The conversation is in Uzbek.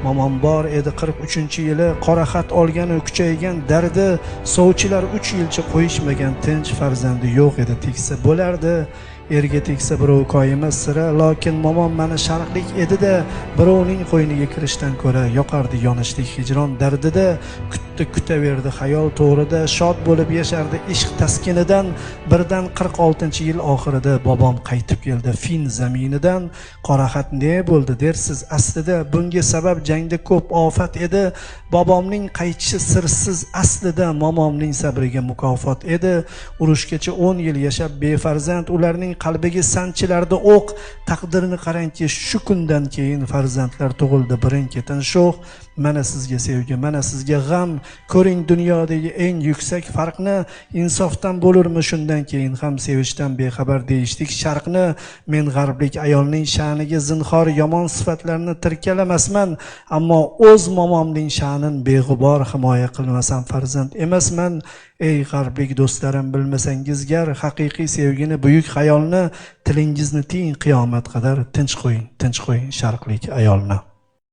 Momom bor edi 43-yili, qora xat olgani kuchaygan dardi, sovchilar 3 yilcha qo'yishmagan tinch farzandi yo'q edi, tegsa bo'lardi. Erga tegsa birov koyima sira, lokin momom mani sharqlik edi-da, birovning qo'yniga kirishdan ko'ra yoqardi yonishlik hijron dardida, kutaverdi xayol to'g'rida, shod bo'lib yashardi ishq taskinidan. Birdan 46-yil oxirida bobom qaytib keldi fin zaminidan. Qora xat ne bo'ldi dersiz aslida, bunga sabab jangda ko'p ofat edi. Bobomning qaytishi sirsiz aslida, momomning sabriga mukofot edi. Urushgacha 10 yil yashab befarzand, ularning qalbiga sanchilardi o'q. Taqdirni qarangki, shu kundan keyin farzandlar tug'ildi birin-ketin sho'x. Mana sizga sevgi, mana sizga g'am, ko'ring dunyodagi eng yuksak farqni. Insofdan bo'lurmi shundan keyin ham sevishdan bexabar deyishdik sharqni. Men g'arblik ayolning sha'niga zinhor yomon sifatlarni tirkalamasman, ammo o'z momomning sha'nin beg'ubor himoya qilmasam farzand emasman. Ey g'arblik do'stlarim, bilmasangiz gar haqiqiy sevgini, buyuk xayolni, tilingizni tiying qiyomat qadar, tinch qo'ying sharqlik ayolni.